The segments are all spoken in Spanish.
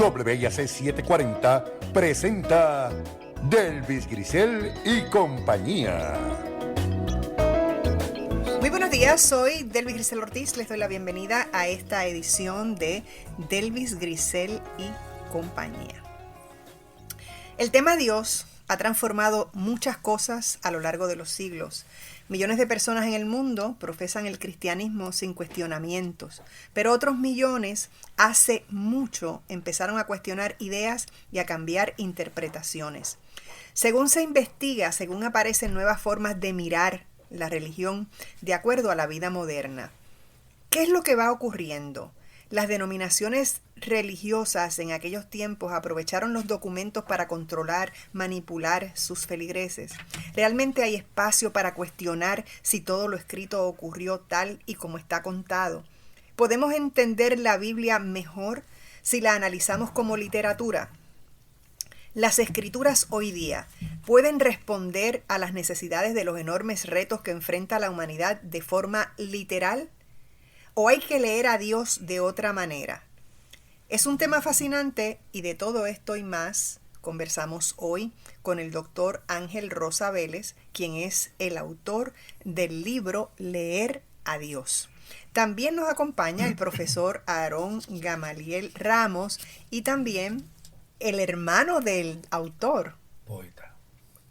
WIAC 740 presenta Delvis Grisel y compañía. Muy buenos días, soy Delvis Grisel Ortiz. Les doy la bienvenida a esta edición de Delvis Grisel y compañía. El tema Dios ha transformado muchas cosas a lo largo de los siglos. Millones de personas en el mundo profesan el cristianismo sin cuestionamientos, pero otros millones hace mucho empezaron a cuestionar ideas y a cambiar interpretaciones. Según se investiga, según aparecen nuevas formas de mirar la religión de acuerdo a la vida moderna. ¿Qué es lo que va ocurriendo? Las denominaciones religiosas en aquellos tiempos aprovecharon los documentos para controlar, manipular sus feligreses. ¿Realmente hay espacio para cuestionar si todo lo escrito ocurrió tal y como está contado? ¿Podemos entender la Biblia mejor si la analizamos como literatura? Las escrituras hoy día pueden responder a las necesidades de los enormes retos que enfrenta la humanidad de forma literal, ¿o hay que leer a Dios de otra manera? Es un tema fascinante y de todo esto y más conversamos hoy con el doctor Ángel Rosa Vélez, quien es el autor del libro Leer a Dios. También nos acompaña el profesor Aarón Gamaliel Ramos y también el hermano del autor. Poeta.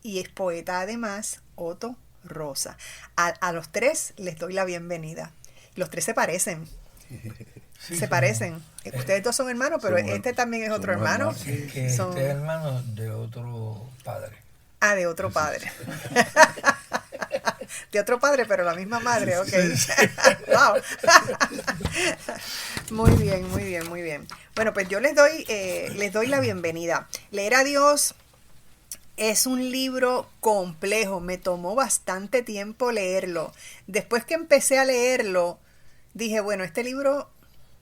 Y es poeta además, Otto Rosa. A los tres les doy la bienvenida. Los tres se parecen. Sí, se parecen. Ustedes dos son hermanos, pero este también es otro hermano. Sí, que este es hermano de otro padre. Ah, de otro padre. De otro padre, pero la misma madre, ok. Wow. Muy bien, muy bien, muy bien. Bueno, pues yo les doy la bienvenida. Leer a Dios es un libro complejo. Me tomó bastante tiempo leerlo. Después que empecé a leerlo, dije, bueno, este libro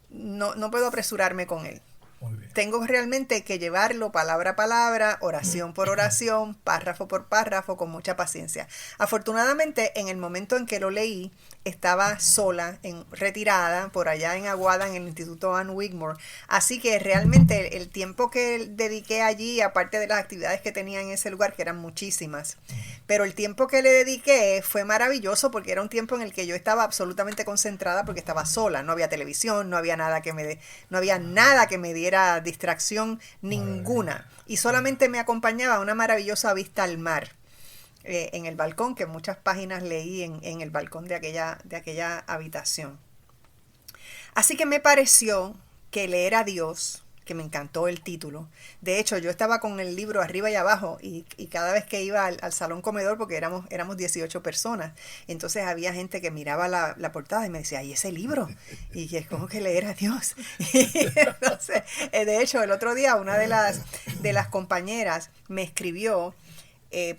no puedo apresurarme con él. Muy bien. Tengo realmente que llevarlo palabra a palabra, oración por oración, párrafo por párrafo, con mucha paciencia. Afortunadamente, en el momento en que lo leí, estaba sola, retirada, por allá en Aguada, en el Instituto Ann Wigmore. Así que realmente el tiempo que dediqué allí, aparte de las actividades que tenía en ese lugar, que eran muchísimas, pero el tiempo que le dediqué fue maravilloso porque era un tiempo en el que yo estaba absolutamente concentrada porque estaba sola. No había televisión, no había nada que me diera distracción ninguna. Y solamente me acompañaba una maravillosa vista al mar. En el balcón, que muchas páginas leí en el balcón de aquella habitación. Así que me pareció que leer a Dios, que me encantó el título. De hecho, yo estaba con el libro arriba y abajo y cada vez que iba al salón comedor, porque éramos 18 personas, entonces había gente que miraba la portada y me decía, ¿y ese libro? Y es como que leer a Dios. Y entonces, de hecho, el otro día una de las compañeras me escribió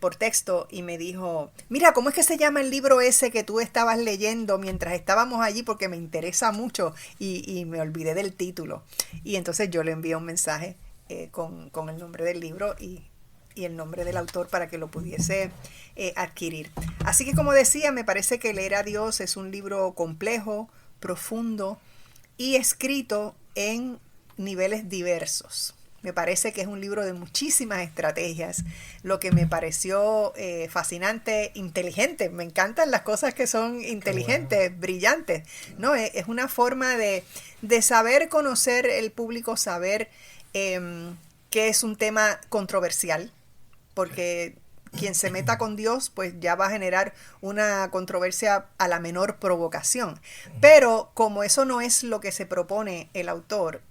por texto y me dijo, mira, ¿cómo es que se llama el libro ese que tú estabas leyendo mientras estábamos allí? Porque me interesa mucho y me olvidé del título. Y entonces yo le envié un mensaje con el nombre del libro y el nombre del autor para que lo pudiese adquirir. Así que, como decía, me parece que Leer a Dios es un libro complejo, profundo y escrito en niveles diversos. Me parece que es un libro de muchísimas estrategias, lo que me pareció fascinante, inteligente. Me encantan las cosas que son inteligentes, bueno, brillantes, ¿no? Es una forma de saber conocer el público, saber que es un tema controversial, porque quien se meta con Dios, pues ya va a generar una controversia a la menor provocación. Pero como eso no es lo que se propone el autor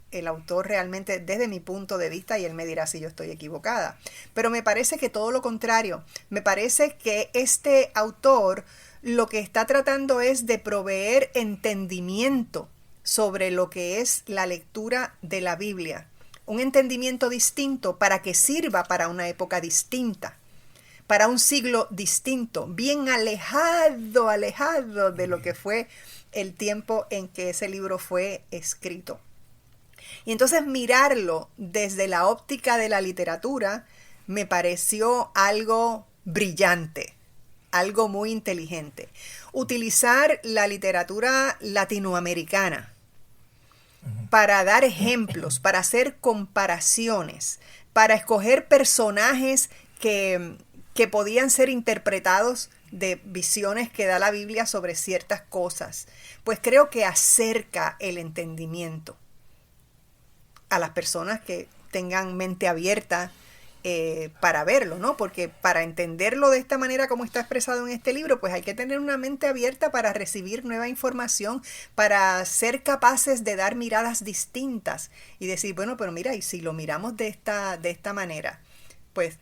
realmente, desde mi punto de vista, y él me dirá si yo estoy equivocada, pero me parece que todo lo contrario, me parece que este autor lo que está tratando es de proveer entendimiento sobre lo que es la lectura de la Biblia, un entendimiento distinto para que sirva para una época distinta, para un siglo distinto, bien alejado de lo que fue el tiempo en que ese libro fue escrito. Y entonces mirarlo desde la óptica de la literatura me pareció algo brillante, algo muy inteligente. Utilizar la literatura latinoamericana para dar ejemplos, para hacer comparaciones, para escoger personajes que podían ser interpretados de visiones que da la Biblia sobre ciertas cosas, pues creo que acerca el entendimiento a las personas que tengan mente abierta para verlo, ¿no? Porque para entenderlo de esta manera como está expresado en este libro, pues hay que tener una mente abierta para recibir nueva información, para ser capaces de dar miradas distintas y decir, bueno, pero mira, y si lo miramos de esta manera, pues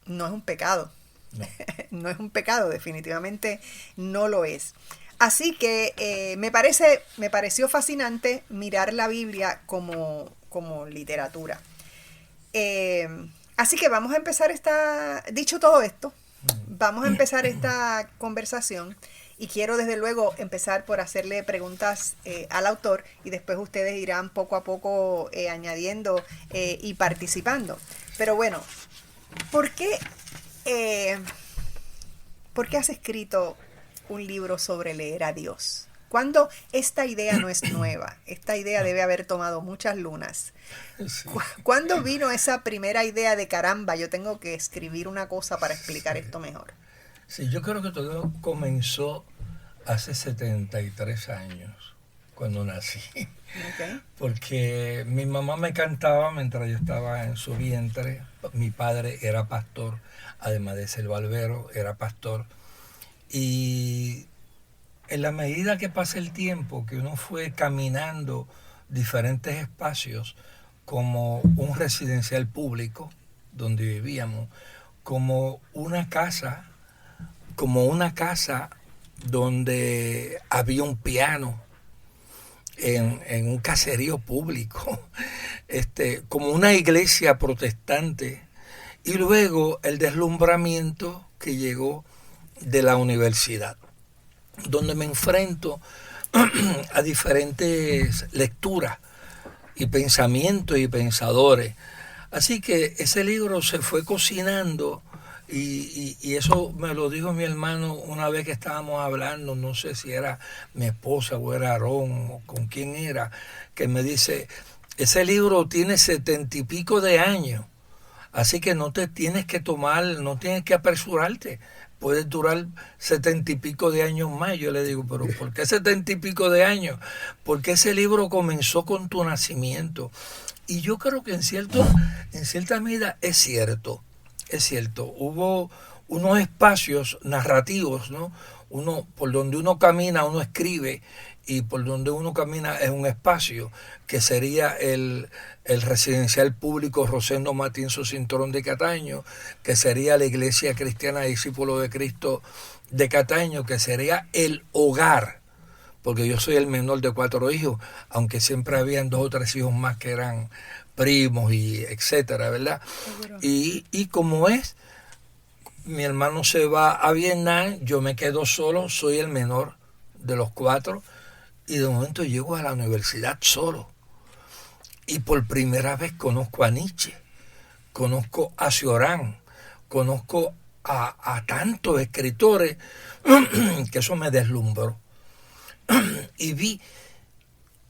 no es un pecado. No. No es un pecado, definitivamente no lo es. Así que me pareció fascinante mirar la Biblia como literatura. Así que vamos a empezar dicho todo esto, vamos a empezar esta conversación y quiero desde luego empezar por hacerle preguntas al autor y después ustedes irán poco a poco añadiendo y participando. Pero bueno, ¿por qué has escrito un libro sobre leer a Dios? Cuando esta idea no es nueva, esta idea debe haber tomado muchas lunas. Sí. ¿Cuándo vino esa primera idea de caramba, yo tengo que escribir una cosa para explicar esto mejor? Sí, yo creo que todo comenzó hace 73 años, cuando nací. Okay. Porque mi mamá me cantaba mientras yo estaba en su vientre. Mi padre era pastor, además de ser barbero, era pastor. Y en la medida que pasa el tiempo, que uno fue caminando diferentes espacios, como un residencial público donde vivíamos, como una casa donde había un piano en un caserío público, como una iglesia protestante, y luego el deslumbramiento que llegó de la universidad, donde me enfrento a diferentes lecturas y pensamientos y pensadores. Así que ese libro se fue cocinando y eso me lo dijo mi hermano una vez que estábamos hablando, no sé si era mi esposa o era Aarón o con quién era, que me dice, ese libro tiene 70 y pico de años, así que no te tienes que no tienes que apresurarte. Puede durar 70 y pico de años más. Yo le digo, pero ¿por qué 70 y pico de años? Porque ese libro comenzó con tu nacimiento. Y yo creo que en cierta medida es cierto. Hubo unos espacios narrativos, ¿no? Por donde uno camina, uno escribe, y por donde uno camina es un espacio, que sería el residencial público Rosendo Matienzo Cinturón de Cataño, que sería la Iglesia Cristiana Discípulo de Cristo de Cataño, que sería el hogar, porque yo soy el menor de 4 hijos, aunque siempre habían 2 o 3 hijos más que eran primos y etcétera, ¿verdad? Y como es, mi hermano se va a Vietnam, yo me quedo solo, soy el menor de los 4, y de momento llego a la universidad solo. Y por primera vez conozco a Nietzsche, conozco a Cioran, conozco a tantos escritores que eso me deslumbró. Y vi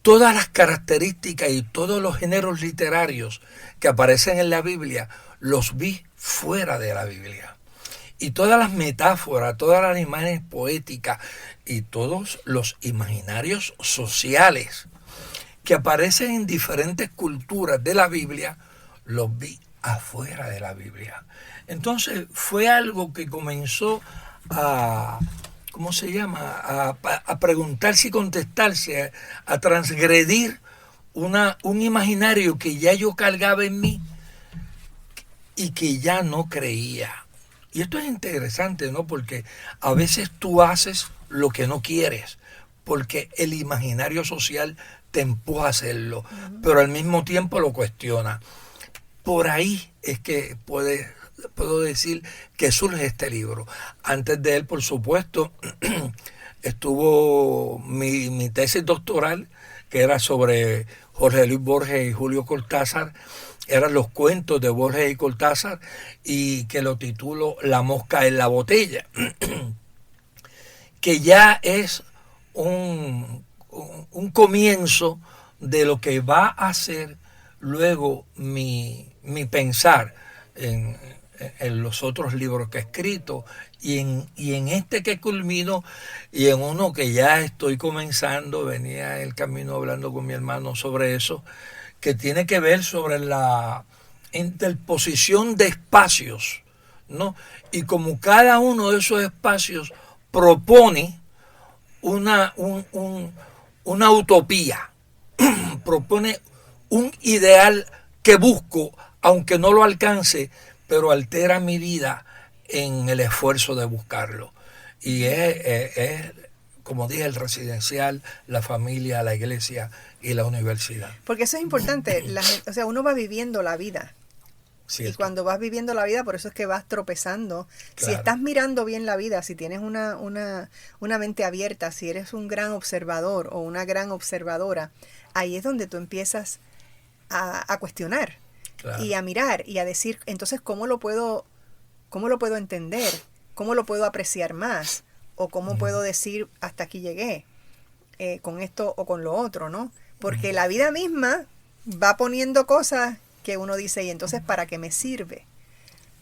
todas las características y todos los géneros literarios que aparecen en la Biblia, los vi fuera de la Biblia. Y todas las metáforas, todas las imágenes poéticas y todos los imaginarios sociales que aparecen en diferentes culturas de la Biblia, los vi afuera de la Biblia. Entonces fue algo que comenzó a preguntarse y contestarse, a transgredir un imaginario que ya yo cargaba en mí y que ya no creía. Y esto es interesante, ¿no? Porque a veces tú haces lo que no quieres, porque el imaginario social te empuja a hacerlo, pero al mismo tiempo lo cuestiona. Por ahí es que puedo decir que surge este libro. Antes de él, por supuesto, estuvo mi tesis doctoral, que era sobre Jorge Luis Borges y Julio Cortázar. Eran los cuentos de Borges y Cortázar, y que lo titulo La mosca en la botella, que ya es un comienzo de lo que va a ser luego mi pensar en los otros libros que he escrito y en este que culmino y en uno que ya estoy comenzando. Venía en el camino hablando con mi hermano sobre eso, que tiene que ver sobre la interposición de espacios, ¿no? Y como cada uno de esos espacios propone una utopía, propone un ideal que busco, aunque no lo alcance, pero altera mi vida en el esfuerzo de buscarlo. Y es, como dije, el residencial, la familia, la iglesia y la universidad. Porque eso es importante, o sea, uno va viviendo la vida. Cierto. Y cuando vas viviendo la vida, por eso es que vas tropezando. Claro. Si estás mirando bien la vida, si tienes una mente abierta, si eres un gran observador o una gran observadora, ahí es donde tú empiezas a cuestionar. Claro. Y a mirar y a decir, entonces, ¿cómo lo puedo entender? ¿Cómo lo puedo apreciar más? ¿O cómo puedo decir, hasta aquí llegué con esto o con lo otro, ¿no? Porque la vida misma va poniendo cosas que uno dice, y entonces, ¿para qué me sirve?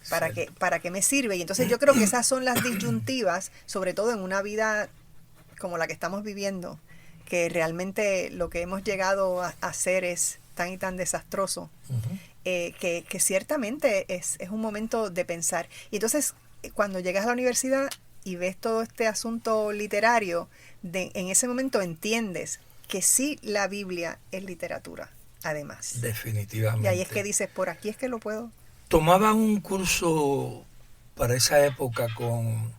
¿Para qué me sirve? Y entonces yo creo que esas son las disyuntivas, sobre todo en una vida como la que estamos viviendo, que realmente lo que hemos llegado a hacer es tan y tan desastroso, que ciertamente es un momento de pensar. Y entonces, cuando llegas a la universidad y ves todo este asunto literario, en ese momento entiendes que sí, la Biblia es literatura. Además. Definitivamente. Y ahí es que dices, por aquí es que lo puedo. Tomaba un curso para esa época con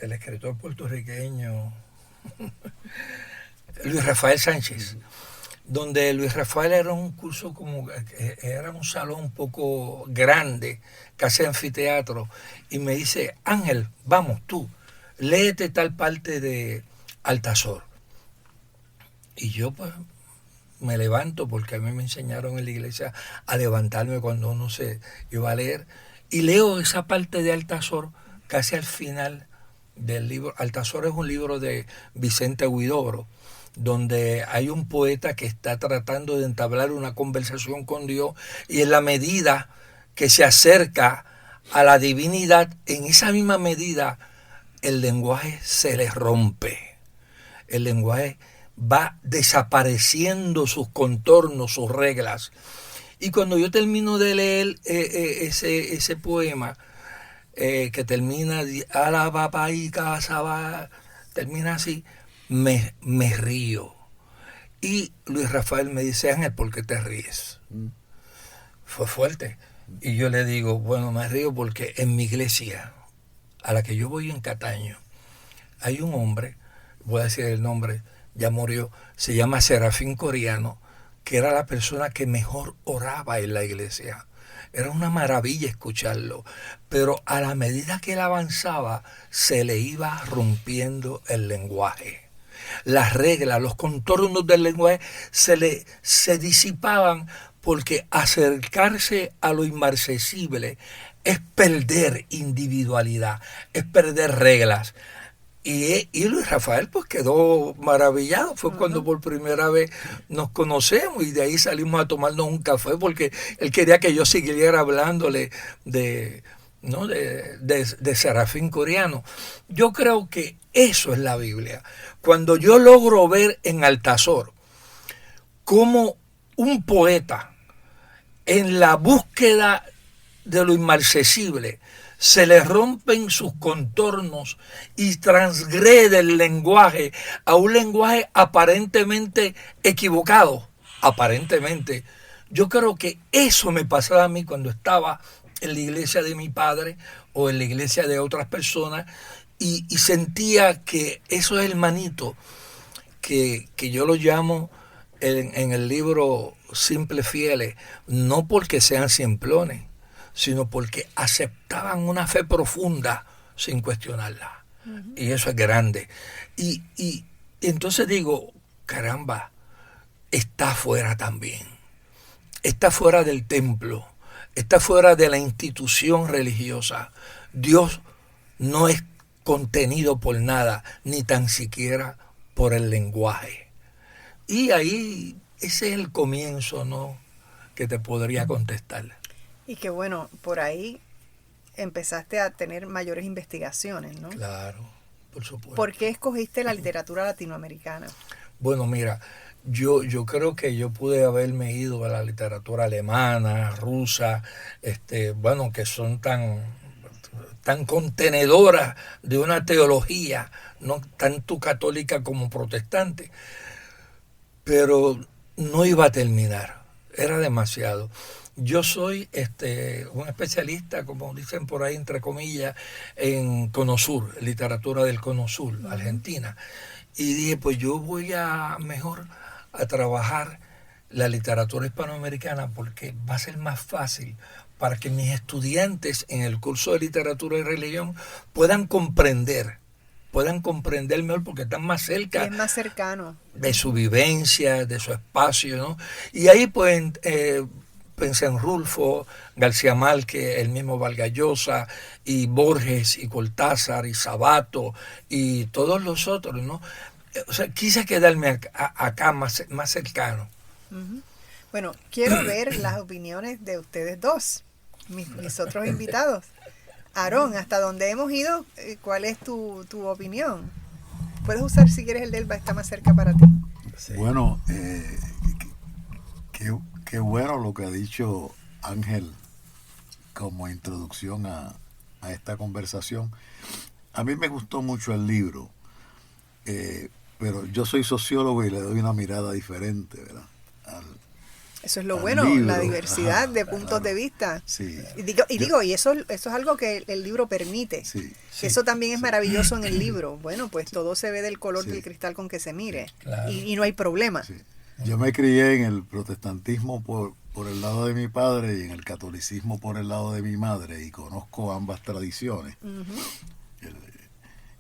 el escritor puertorriqueño Luis Rafael Sánchez, donde Luis Rafael era un curso era un salón un poco grande, casi anfiteatro, y me dice, Ángel, vamos tú, léete tal parte de Altazor. Y yo pues me levanto, porque a mí me enseñaron en la iglesia a levantarme cuando uno se iba a leer, y leo esa parte de Altazor casi al final del libro. Altazor es un libro de Vicente Huidobro, donde hay un poeta que está tratando de entablar una conversación con Dios, y en la medida que se acerca a la divinidad, en esa misma medida el lenguaje se le rompe. El lenguaje va desapareciendo sus contornos, sus reglas. Y cuando yo termino de leer ese poema, que termina, termina así, me río. Y Luis Rafael me dice, Ángel, ¿por qué te ríes? Fue fuerte. Y yo le digo, bueno, me río porque en mi iglesia, a la que yo voy en Cataño, hay un hombre, voy a decir el nombre, ya murió, se llama Serafín Coriano, que era la persona que mejor oraba en la iglesia. Era una maravilla escucharlo, pero a la medida que él avanzaba, se le iba rompiendo el lenguaje. Las reglas, los contornos del lenguaje se disipaban, porque acercarse a lo inmarcesible es perder individualidad, es perder reglas. Y Luis Rafael pues quedó maravillado. Fue cuando por primera vez nos conocemos, y de ahí salimos a tomarnos un café, porque él quería que yo siguiera hablándole de Serafín Coriano. Yo creo que eso es la Biblia. Cuando yo logro ver en Altazor cómo un poeta, en la búsqueda de lo inmarcesible, se le rompen sus contornos y transgrede el lenguaje a un lenguaje aparentemente equivocado. Aparentemente. Yo creo que eso me pasaba a mí cuando estaba en la iglesia de mi padre o en la iglesia de otras personas, y sentía que esos hermanitos, que yo los llamo en el libro Simples Fieles, no porque sean simplones, sino porque aceptaban una fe profunda sin cuestionarla. Y eso es grande. Y entonces digo, caramba, está fuera también. Está fuera del templo, está fuera de la institución religiosa. Dios no es contenido por nada, ni tan siquiera por el lenguaje. Y ahí ese es el comienzo, ¿no?, que te podría contestar. Y que bueno, por ahí empezaste a tener mayores investigaciones, ¿no? Claro, por supuesto. ¿Por qué escogiste la literatura latinoamericana? Bueno, mira, yo creo que yo pude haberme ido a la literatura alemana, rusa, bueno, que son tan contenedoras de una teología, no tanto católica como protestante, pero no iba a terminar, era demasiado. Yo soy un especialista, como dicen por ahí, entre comillas, en Cono Sur, literatura del Cono Sur, Argentina. Y dije, pues yo voy mejor a trabajar la literatura hispanoamericana porque va a ser más fácil para que mis estudiantes en el curso de literatura y religión puedan comprender mejor porque están más cerca. Y es más cercano. De su vivencia, de su espacio, ¿no? Y ahí pues pensé en Rulfo, García Márquez, el mismo Vargas Llosa, y Borges, y Cortázar, y Sabato, y todos los otros, ¿no? O sea, quise quedarme acá más cercano. Uh-huh. Bueno, quiero ver las opiniones de ustedes dos, mis otros invitados. Aarón, hasta donde hemos ido, ¿cuál es tu opinión? Puedes usar, si quieres, el del está más cerca para ti. Sí. Bueno, qué bueno lo que ha dicho Ángel como introducción a esta conversación. A mí me gustó mucho el libro, pero yo soy sociólogo y le doy una mirada diferente, ¿verdad? Eso es lo bueno, libro. La diversidad de puntos de vista. Sí. Y eso es algo que el libro permite. Sí. Eso también es maravilloso en el libro. Bueno, pues todo se ve del color del cristal con que se mire. Claro. Y no hay problema. Sí. Yo me crié en el protestantismo por el lado de mi padre y en el catolicismo por el lado de mi madre, y conozco ambas tradiciones. Uh-huh.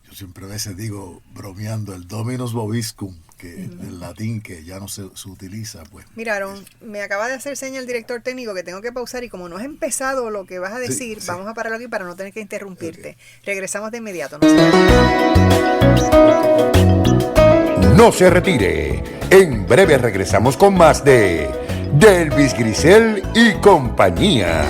Yo siempre a veces digo, bromeando, el Dominus Vobiscum, que el latín que ya no se utiliza, pues. Mira, Aarón, me acaba de hacer seña el director técnico que tengo que pausar, y como no has empezado lo que vas a decir, vamos a pararlo aquí para no tener que interrumpirte. Okay. Regresamos de inmediato. No se retire. En breve regresamos con más de Delvis Grisel y compañía.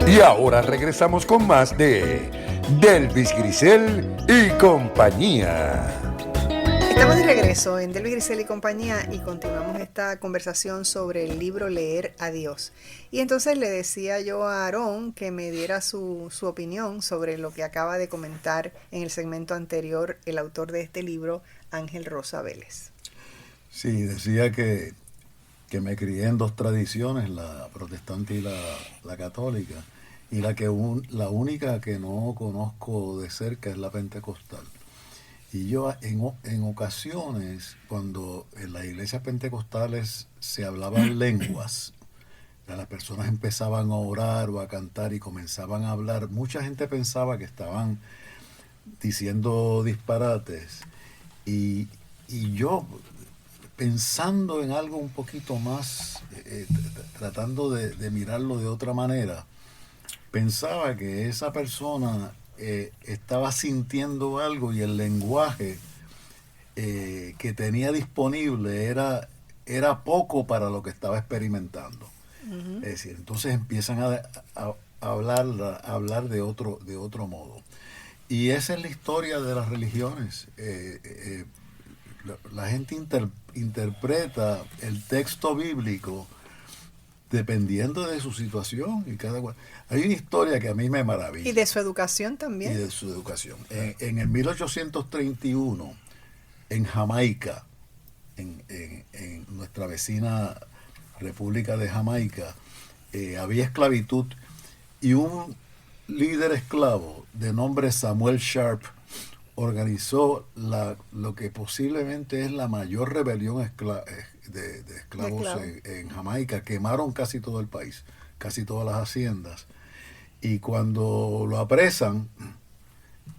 Y ahora regresamos con más de Delvis Grisel y compañía. Estamos de regreso en Delvis Grisel y compañía y continuamos esta conversación sobre el libro Leer a Dios. Y entonces le decía yo a Aarón que me diera su opinión sobre lo que acaba de comentar en el segmento anterior el autor de este libro, Ángel Rosa Vélez. Sí, decía que me crié en dos tradiciones, la protestante y la católica. Y la única que no conozco de cerca es la pentecostal. Y yo en ocasiones, cuando en las iglesias pentecostales se hablaban lenguas, las personas empezaban a orar o a cantar y comenzaban a hablar, mucha gente pensaba que estaban diciendo disparates. Y yo, pensando en algo un poquito más, tratando de mirarlo de otra manera, pensaba que esa persona estaba sintiendo algo y el lenguaje que tenía disponible era poco para lo que estaba experimentando. Uh-huh. Es decir, entonces empiezan a hablar de otro modo. Y esa es la historia de las religiones. La gente interpreta el texto bíblico dependiendo de su situación y cada cual. Hay una historia que a mí me maravilla. Y de su educación también. Y de su educación. En el 1831, en Jamaica, en nuestra vecina República de Jamaica, había esclavitud, y un líder esclavo de nombre Samuel Sharp organizó lo que posiblemente es la mayor rebelión de esclavos en Jamaica. Quemaron casi todo el país, casi todas las haciendas. Y cuando lo apresan,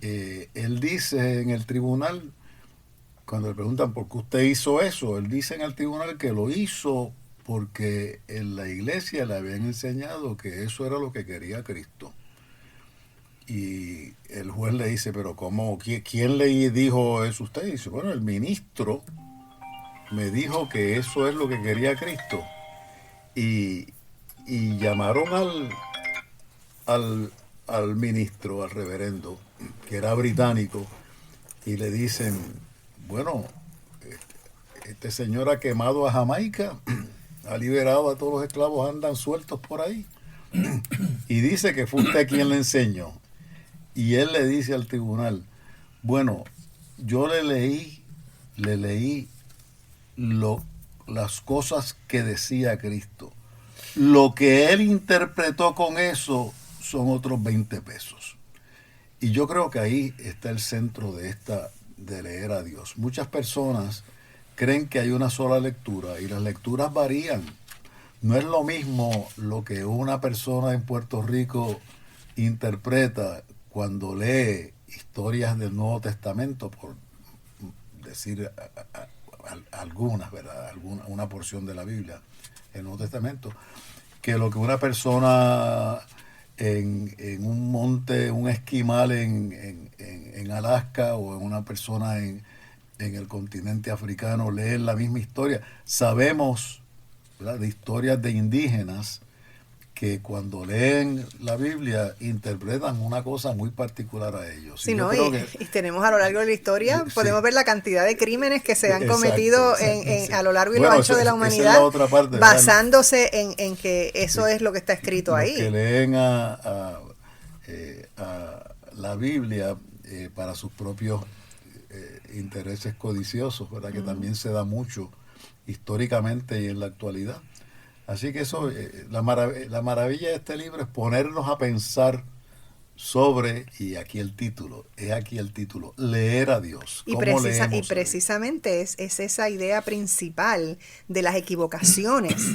él dice en el tribunal, cuando le preguntan por qué usted hizo eso, él dice en el tribunal que lo hizo porque en la iglesia le habían enseñado que eso era lo que quería Cristo. y el juez le dice, pero ¿cómo? ¿Quién le dijo eso a usted? Y dice, bueno, el ministro me dijo que eso es lo que quería Cristo. Y, y llamaron al ministro, al reverendo, que era británico, y le dicen, bueno, este señor ha quemado a Jamaica, ha liberado a todos los esclavos, andan sueltos por ahí, y dice que fue usted quien le enseñó. Y él le dice al tribunal, bueno, yo le leí las cosas que decía Cristo. Lo que él interpretó con eso son otros 20 pesos. Y yo creo que ahí está el centro de leer a Dios. Muchas personas creen que hay una sola lectura y las lecturas varían. No es lo mismo lo que una persona en Puerto Rico interpreta cuando lee historias del Nuevo Testamento, por decir algunas, ¿verdad? Una porción de la Biblia, el Nuevo Testamento, que lo que una persona en un monte, un esquimal en Alaska, o en una persona en el continente africano lee la misma historia. Sabemos, ¿verdad?, de historias de indígenas que cuando leen la Biblia interpretan una cosa muy particular a ellos. Sí, ¿no? Y tenemos a lo largo de la historia, podemos ver la cantidad de crímenes que se han cometido a lo largo y lo ancho de la humanidad, esa es la otra parte, basándose en que eso es lo que está escrito ahí. Los que leen a la Biblia para sus propios intereses codiciosos, ¿verdad? Que también se da mucho históricamente y en la actualidad. Así que eso, la maravilla de este libro es ponernos a pensar sobre, y aquí el título, leer a Dios. Y precisamente es esa idea principal de las equivocaciones,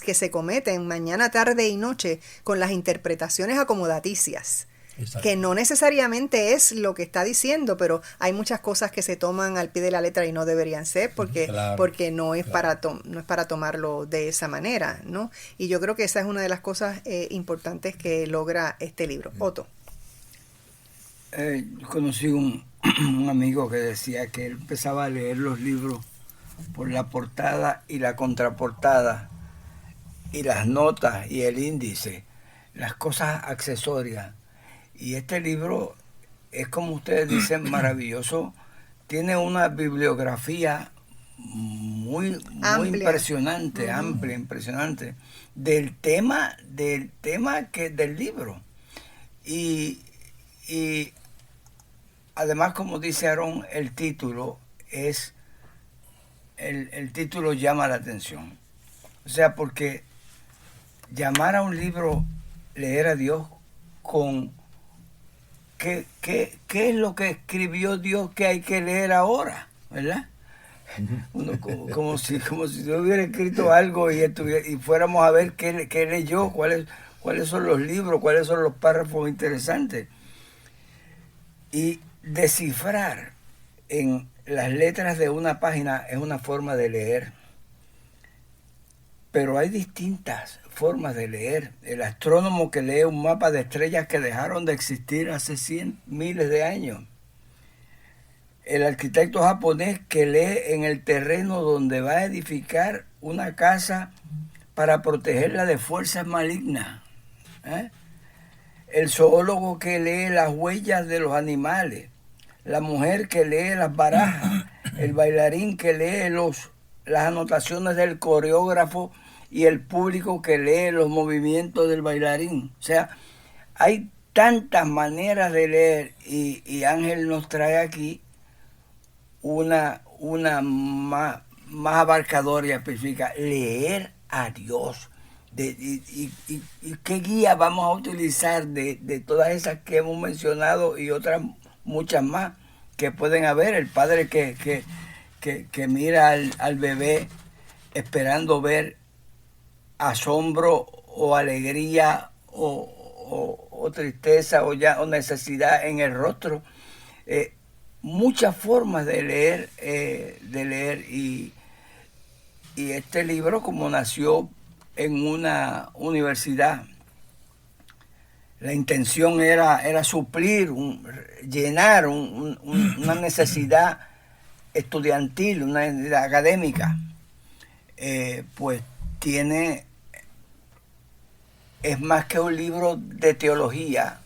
que se cometen mañana, tarde y noche con las interpretaciones acomodaticias. Exacto. Que no necesariamente es lo que está diciendo, pero hay muchas cosas que se toman al pie de la letra y no deberían ser porque no es para tomarlo de esa manera, ¿no? Y yo creo que esa es una de las cosas importantes que logra este libro. Otto. Conocí un amigo que decía que él empezaba a leer los libros por la portada y la contraportada y las notas y el índice, las cosas accesorias. Y este libro es, como ustedes dicen, maravilloso. Tiene una bibliografía muy impresionante, amplia, impresionante, del tema del libro. Y además, como dice Aarón, el título llama la atención. O sea, porque llamar a un libro Leer a Dios con ¿Qué es lo que escribió Dios que hay que leer ahora? ¿Verdad? Uno, como si yo hubiera escrito algo y fuéramos a ver qué leyó, cuáles son los libros, cuáles son los párrafos interesantes. Y descifrar en las letras de una página es una forma de leer. Pero hay distintas formas de leer. El astrónomo que lee un mapa de estrellas que dejaron de existir hace miles de años. El arquitecto japonés que lee en el terreno donde va a edificar una casa para protegerla de fuerzas malignas. El zoólogo que lee las huellas de los animales. La mujer que lee las barajas. El bailarín que lee las anotaciones del coreógrafo y el público que lee los movimientos del bailarín. O sea, hay tantas maneras de leer y Ángel nos trae aquí una más abarcadora y específica. Leer a Dios. Y qué guía vamos a utilizar de todas esas que hemos mencionado y otras muchas más que pueden haber. El padre que mira al bebé esperando ver asombro o alegría o tristeza o necesidad en el rostro. Muchas formas de leer y este libro, como nació en una universidad La intención era suplir, llenar una necesidad estudiantil, una necesidad académica. Pues es más que un libro de teología,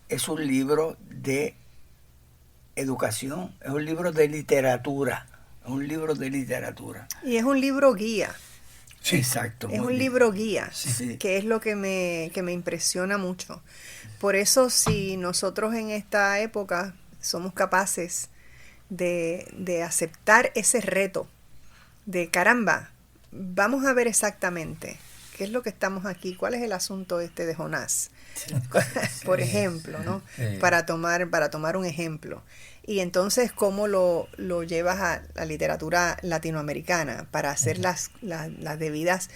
es un libro de educación, es un libro de literatura, es un libro de literatura. Y es un libro guía. Sí, exacto. Es un bien. libro guía, Sí. que es lo que me impresiona mucho. Por eso, si nosotros en esta época somos capaces de aceptar ese reto, de caramba, vamos a ver exactamente qué es lo que estamos aquí, cuál es el asunto de Jonás, por ejemplo, ¿no? Sí. Para tomar un ejemplo. Y entonces, ¿cómo lo llevas a la literatura latinoamericana para hacer las debidas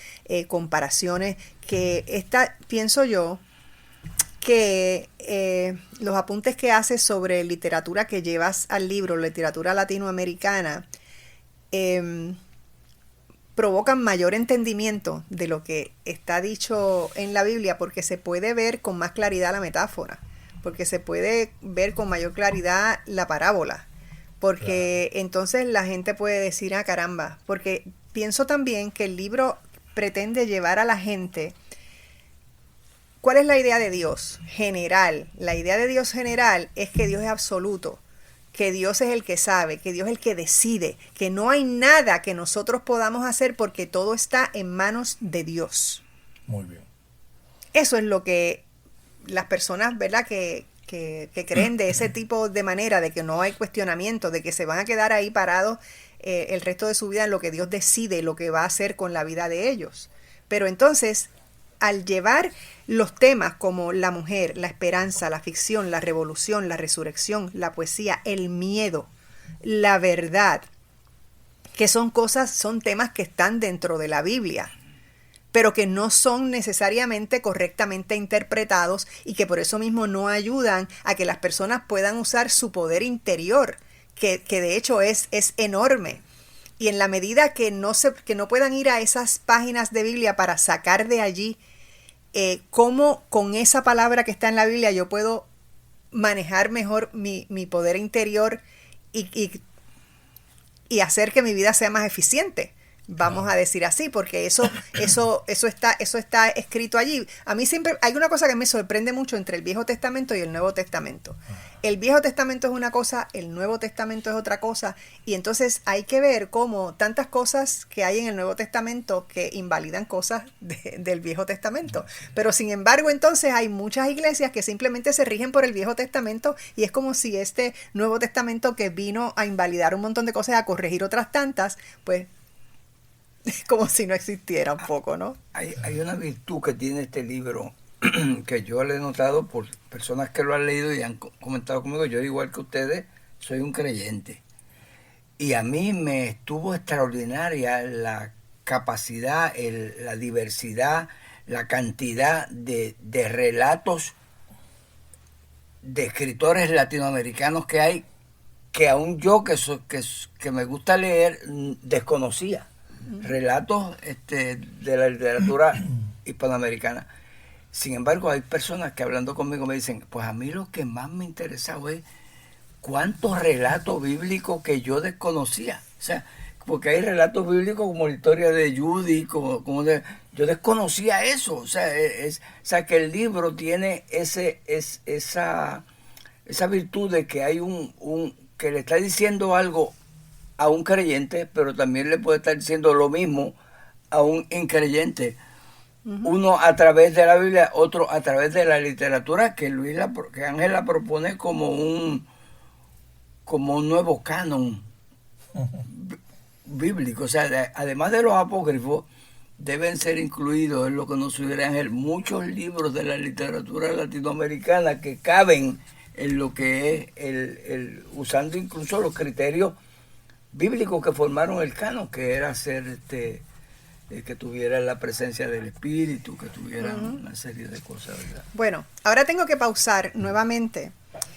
comparaciones? Que pienso yo, que los apuntes que haces sobre literatura que llevas al libro, literatura latinoamericana, provocan mayor entendimiento de lo que está dicho en la Biblia, porque se puede ver con más claridad la metáfora, porque se puede ver con mayor claridad la parábola, porque entonces la gente puede decir, ah, caramba, porque pienso también que el libro pretende llevar a la gente, ¿cuál es la idea de Dios general? La idea de Dios general es que Dios es absoluto, que Dios es el que sabe, que Dios es el que decide, que no hay nada que nosotros podamos hacer porque todo está en manos de Dios. Muy bien. Eso es lo que las personas, ¿verdad?, que creen de ese tipo de manera, de que no hay cuestionamiento, de que se van a quedar ahí parados el resto de su vida en lo que Dios decide, lo que va a hacer con la vida de ellos. Pero entonces, al llevar los temas como la mujer, la esperanza, la ficción, la revolución, la resurrección, la poesía, el miedo, la verdad, que son temas que están dentro de la Biblia, pero que no son necesariamente correctamente interpretados y que por eso mismo no ayudan a que las personas puedan usar su poder interior, que de hecho es enorme. Y en la medida que no puedan ir a esas páginas de Biblia para sacar de allí cómo con esa palabra que está en la Biblia yo puedo manejar mejor mi poder interior y hacer que mi vida sea más eficiente. Vamos a decir así, porque eso está escrito allí. A mí siempre hay una cosa que me sorprende mucho entre el Viejo Testamento y el Nuevo Testamento. El Viejo Testamento es una cosa, el Nuevo Testamento es otra cosa, y entonces hay que ver cómo tantas cosas que hay en el Nuevo Testamento que invalidan cosas del Viejo Testamento. Pero sin embargo, entonces hay muchas iglesias que simplemente se rigen por el Viejo Testamento y es como si este Nuevo Testamento que vino a invalidar un montón de cosas, a corregir otras tantas, pues como si no existiera un poco, ¿no? Hay una virtud que tiene este libro que yo le he notado por personas que lo han leído y han comentado conmigo. Yo, igual que ustedes, soy un creyente. Y a mí me estuvo extraordinaria la capacidad, la diversidad, la cantidad de relatos de escritores latinoamericanos que hay, que aún yo, que me gusta leer, desconocía. Relatos de la literatura hispanoamericana. Sin embargo, hay personas que hablando conmigo me dicen, pues a mí lo que más me interesaba es cuántos relatos bíblicos que yo desconocía. O sea, porque hay relatos bíblicos como la historia de Judy, yo desconocía eso. O sea, que el libro tiene esa virtud de que hay un que le está diciendo algo a un creyente, pero también le puede estar diciendo lo mismo a un increyente. Uno a través de la Biblia, otro a través de la literatura que Ángel la propone como un nuevo canon bíblico. O sea, además de los apócrifos, deben ser incluidos, en lo que nos sugiere Ángel, muchos libros de la literatura latinoamericana que caben en lo que es usando incluso los criterios bíblicos que formaron el canon, que era hacer que tuviera la presencia del Espíritu, que tuviera una serie de cosas, ¿verdad? Bueno, ahora tengo que pausar nuevamente.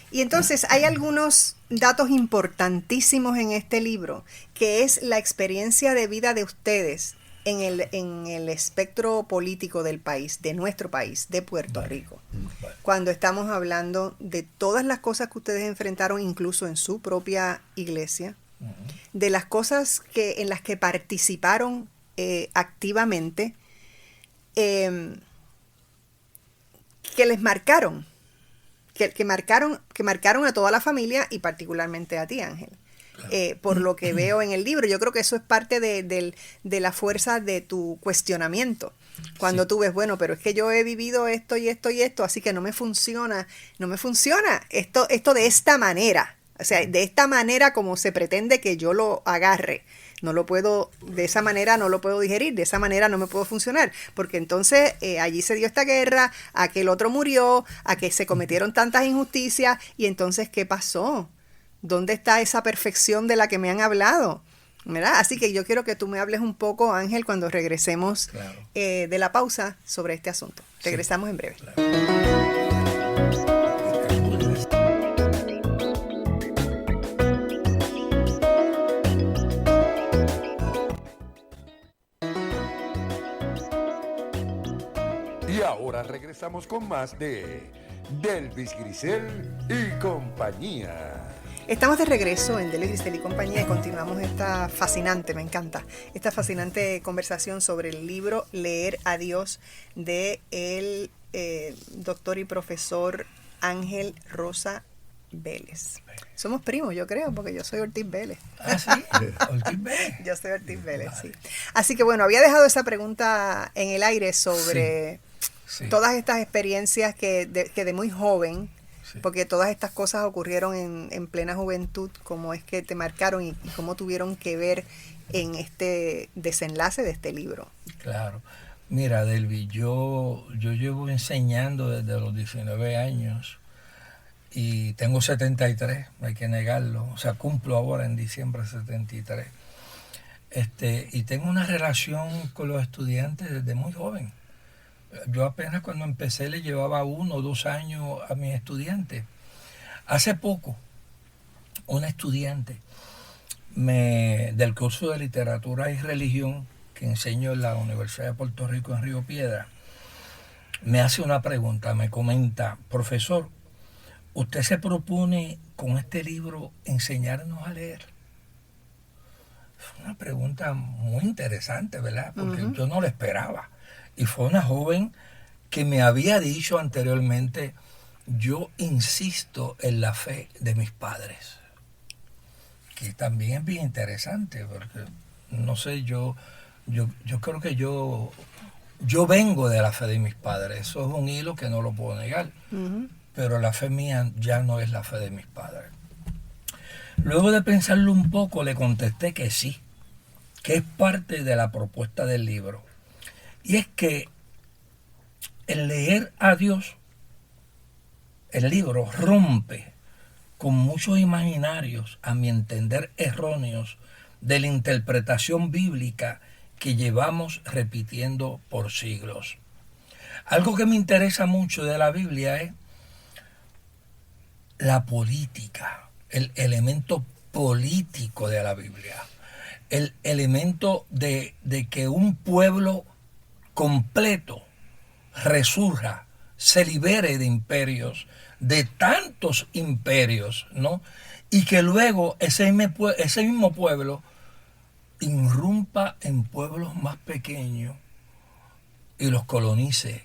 Y entonces hay algunos datos importantísimos en este libro, que es la experiencia de vida de ustedes en el espectro político del país, de nuestro país, de Puerto Rico. cuando estamos hablando de todas las cosas que ustedes enfrentaron incluso en su propia iglesia, de las cosas en las que participaron activamente, que les marcaron, que marcaron a toda la familia y particularmente a ti, Ángel. Por lo que veo en el libro, yo creo que eso es parte de la fuerza de tu cuestionamiento. Cuando tú ves, bueno, pero es que yo he vivido esto y esto y esto, así que no me funciona esto de esta manera, o sea, de esta manera como se pretende que yo lo agarre. De esa manera no lo puedo digerir, de esa manera no me puedo funcionar, porque entonces allí se dio esta guerra, a que el otro murió, a que se cometieron tantas injusticias, y entonces, ¿qué pasó? ¿Dónde está esa perfección de la que me han hablado? ¿Verdad? Así que yo quiero que tú me hables un poco, Ángel, cuando regresemos de la pausa sobre este asunto. Regresamos en breve. Claro. Y ahora regresamos con más de Delvis Grisel y compañía. Estamos de regreso en Delvis Grisel y compañía y continuamos esta fascinante, me encanta, esta fascinante conversación sobre el libro Leer a Dios de el doctor y profesor Ángel Rosa Vélez. Somos primos, yo creo, porque yo soy Ortiz Vélez. ¿Ah, sí? ¿Ortiz Vélez? Yo soy Ortiz Vélez, Vale. sí. Así que bueno, había dejado esa pregunta en el aire sobre todas estas experiencias que de muy joven, porque todas estas cosas ocurrieron en plena juventud, cómo es que te marcaron y cómo tuvieron que ver en este desenlace de este libro. Claro. Mira, Delvi, yo llevo enseñando desde los 19 años y tengo 73, no hay que negarlo. O sea, cumplo ahora en diciembre 73. Y tengo una relación con los estudiantes desde muy joven. Yo apenas cuando empecé le llevaba 1 o 2 años a mis estudiantes. Hace poco, una estudiante del curso de Literatura y Religión que enseño en la Universidad de Puerto Rico en Río Piedra, me hace una pregunta, me comenta: profesor, ¿usted se propone con este libro enseñarnos a leer? Fue una pregunta muy interesante, ¿verdad? Porque yo no lo esperaba. Y fue una joven que me había dicho anteriormente: yo insisto en la fe de mis padres. Que también es bien interesante, porque no sé, yo creo que yo vengo de la fe de mis padres. Eso es un hilo que no lo puedo negar. Pero la fe mía ya no es la fe de mis padres. Luego de pensarlo un poco, le contesté que sí, que es parte de la propuesta del libro. Y es que el leer a Dios, el libro rompe con muchos imaginarios, a mi entender erróneos, de la interpretación bíblica que llevamos repitiendo por siglos. Algo que me interesa mucho de la Biblia es la política, el elemento político de la Biblia, el elemento de que un pueblo completo resurja, se libere de imperios, de tantos imperios, ¿no? Y que luego ese mismo pueblo irrumpa en pueblos más pequeños y los colonice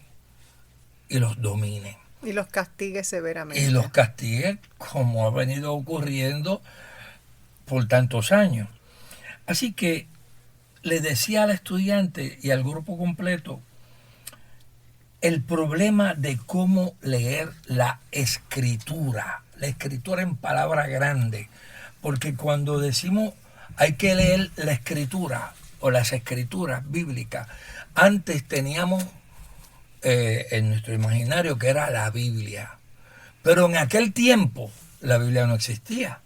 y los domine. Y los castigue severamente. Y los castigue como ha venido ocurriendo por tantos años. Así que le decía al estudiante y al grupo completo el problema de cómo leer la escritura en palabra grande, porque cuando decimos hay que leer la escritura o las escrituras bíblicas, antes teníamos en nuestro imaginario que era la Biblia, pero en aquel tiempo la Biblia no existía.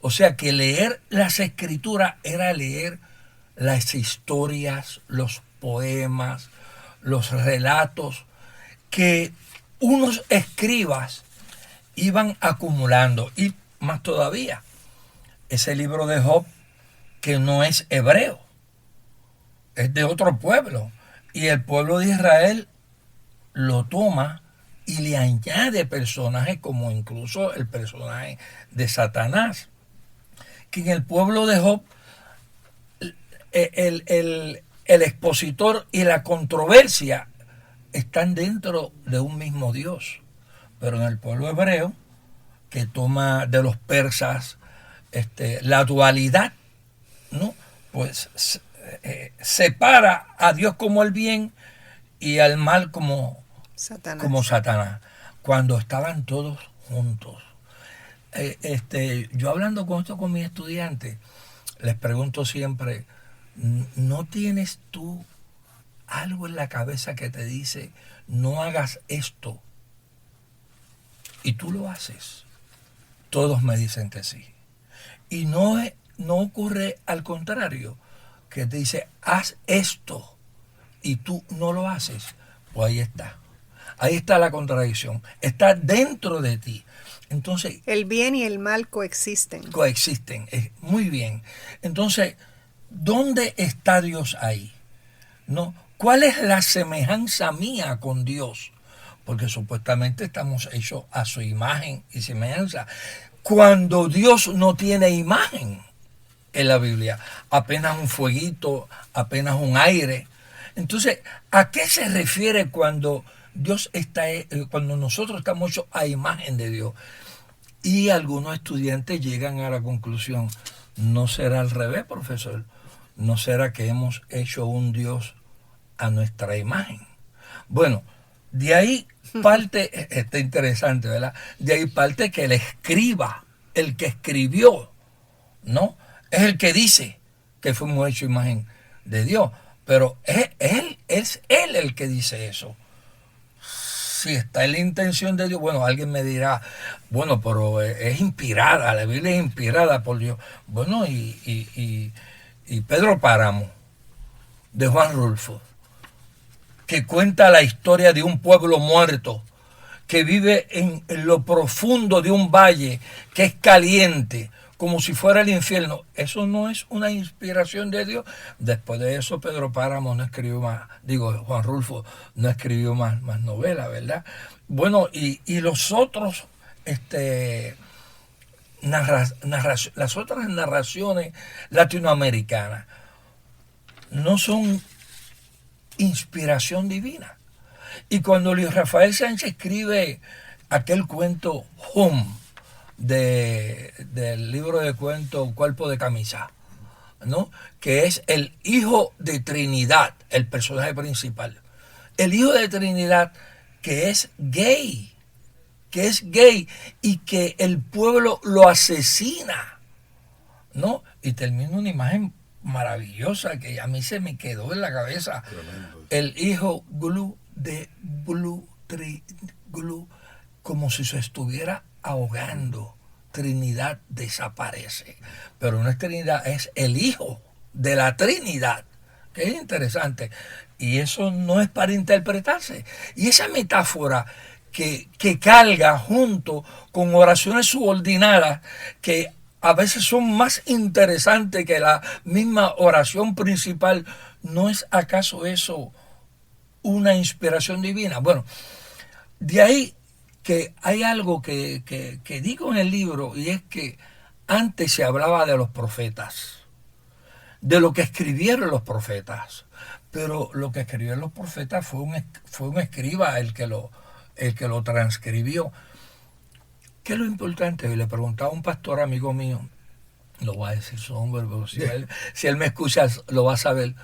O sea que leer las escrituras era leer las historias, los poemas, los relatos que unos escribas iban acumulando. Y más todavía, ese libro de Job, que no es hebreo, es de otro pueblo, y el pueblo de Israel lo toma y le añade personajes como incluso el personaje de Satanás, que en el pueblo de Job el expositor y la controversia están dentro de un mismo Dios, pero en el pueblo hebreo, que toma de los persas la dualidad, ¿no? Pues separa a Dios como el bien y al mal como Satanás, cuando estaban todos juntos. Yo hablando con esto con mis estudiantes, les pregunto siempre, ¿no tienes tú algo en la cabeza que te dice, no hagas esto? Y tú lo haces. Todos me dicen que sí. Y no ocurre al contrario, que te dice, haz esto, y tú no lo haces. Pues ahí está. Ahí está la contradicción. Está dentro de ti. Entonces, el bien y el mal coexisten. Coexisten. Muy bien. Entonces, ¿dónde está Dios ahí? ¿No? ¿Cuál es la semejanza mía con Dios? Porque supuestamente estamos hechos a su imagen y semejanza. Cuando Dios no tiene imagen en la Biblia, apenas un fueguito, apenas un aire. Entonces, ¿a qué se refiere cuando cuando nosotros estamos hechos a imagen de Dios? Y algunos estudiantes llegan a la conclusión, ¿no será al revés, profesor? ¿No será que hemos hecho un Dios a nuestra imagen? Bueno, de ahí parte, está interesante, ¿verdad? De ahí parte que el escriba, el que escribió, ¿no? Es el que dice que fuimos hechos imagen de Dios, pero es él el que dice eso. Si está en la intención de Dios, bueno, alguien me dirá, bueno, pero es inspirada, la Biblia es inspirada por Dios. Bueno, y Pedro Páramo, de Juan Rulfo, que cuenta la historia de un pueblo muerto, que vive en lo profundo de un valle que es caliente, como si fuera el infierno. ¿Eso no es una inspiración de Dios? Después de eso, Pedro Páramo no escribió más, Juan Rulfo no escribió más novelas, ¿verdad? Bueno, y los otros, las otras narraciones latinoamericanas no son inspiración divina. Y cuando Luis Rafael Sánchez escribe aquel cuento Home, del libro de cuentos Cuerpo de Camisa, ¿no? Que es el hijo de Trinidad, el personaje principal. El hijo de Trinidad que es gay y que el pueblo lo asesina, ¿no? Y termina una imagen maravillosa que a mí se me quedó en la cabeza. Tremendo. El hijo Glue de Blue Glue, como si se estuviera ahogando. Trinidad desaparece, pero no es Trinidad, es el hijo de la Trinidad, que es interesante, y eso no es para interpretarse. Y esa metáfora que carga junto con oraciones subordinadas que a veces son más interesantes que la misma oración principal, ¿no es acaso eso una inspiración divina? Bueno, de ahí que hay algo que digo en el libro, y es que antes se hablaba de los profetas, de lo que escribieron los profetas, pero lo que escribieron los profetas fue un escriba el que lo transcribió. ¿Qué es lo importante? Y le preguntaba a un pastor amigo mío, no voy a decir su nombre, pero si él me escucha lo va a saber.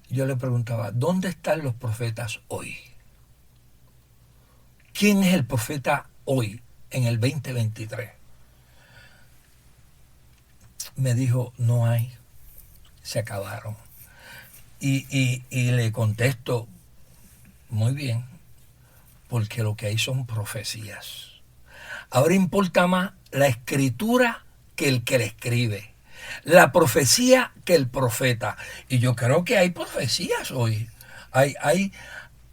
Yo le preguntaba, ¿dónde están los profetas hoy? ¿Quién es el profeta hoy, en el 2023? Me dijo, no hay, se acabaron. Y le contesto, muy bien, porque lo que hay son profecías. Ahora importa más la escritura que el que la escribe, la profecía que el profeta. Y yo creo que hay profecías hoy.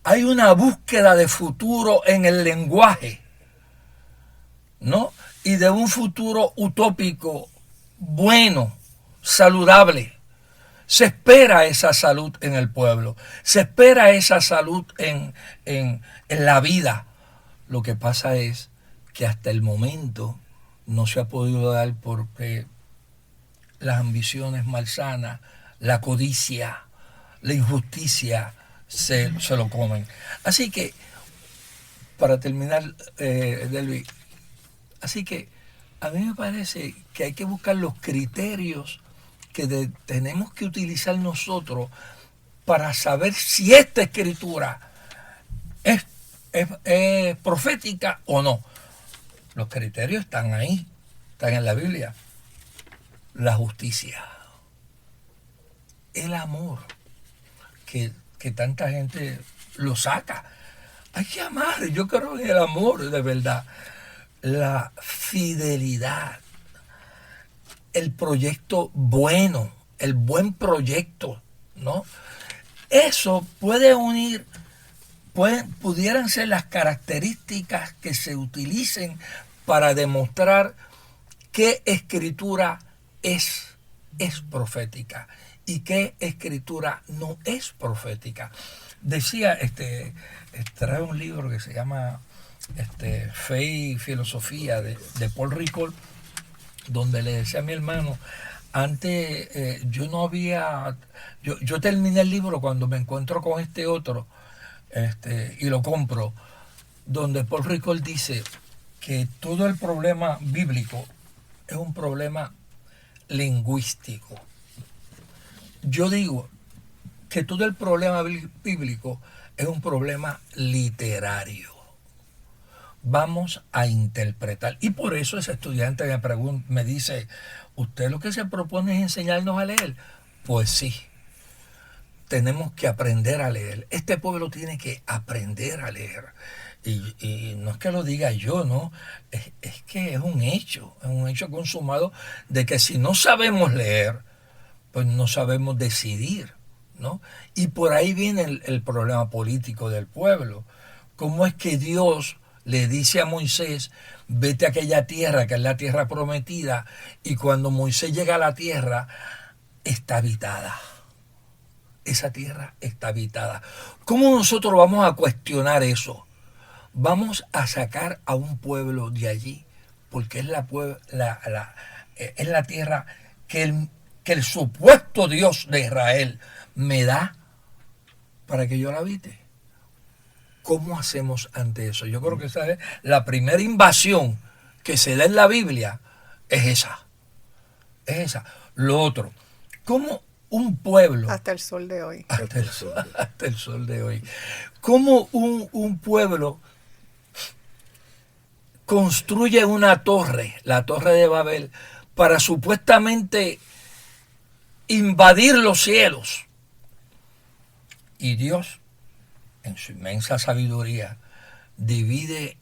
Hay una búsqueda de futuro en el lenguaje, ¿no? Y de un futuro utópico, bueno, saludable. Se espera esa salud en el pueblo, se espera esa salud en la vida, Lo que pasa es que hasta el momento no se ha podido dar porque las ambiciones malsanas, la codicia, la injusticia se lo comen. Así que, para terminar, Delvi, así que a mí me parece que hay que buscar los criterios que tenemos que utilizar nosotros para saber si esta escritura es profética o no. Los criterios están ahí, están en la Biblia. La justicia, el amor, que tanta gente lo saca. Hay que amar, yo creo en el amor de verdad. La fidelidad, el proyecto bueno, el buen proyecto, ¿no? Eso puede unir, pudieran ser las características que se utilicen para demostrar qué escritura es profética y qué escritura no es profética. Decía, trae un libro que se llama Fe y Filosofía de Paul Ricoeur, donde le decía a mi hermano, antes yo terminé el libro cuando me encuentro con este otro, y lo compro, donde Paul Ricoeur dice que todo el problema bíblico es un problema lingüístico. Yo digo que todo el problema bíblico es un problema literario. Vamos a interpretar. Y por eso ese estudiante me dice, ¿usted lo que se propone es enseñarnos a leer? Pues sí, tenemos que aprender a leer. Este pueblo tiene que aprender a leer. Y no es que lo diga yo, ¿no? Es que es un hecho consumado de que si no sabemos leer, pues no sabemos decidir, ¿no? Y por ahí viene el problema político del pueblo. ¿Cómo es que Dios le dice a Moisés, vete a aquella tierra que es la tierra prometida, y cuando Moisés llega a la tierra, está habitada? Esa tierra está habitada. ¿Cómo nosotros vamos a cuestionar eso? Vamos a sacar a un pueblo de allí, porque es la tierra que el supuesto Dios de Israel me da para que yo la habite. ¿Cómo hacemos ante eso? Yo creo que esa es la primera invasión que se da en la Biblia, es esa. Lo otro, ¿cómo un pueblo... Hasta el sol de hoy. Hasta el sol de hoy. ¿Cómo un pueblo construye una torre, la Torre de Babel, para supuestamente invadir los cielos? Y Dios, en su inmensa sabiduría, divide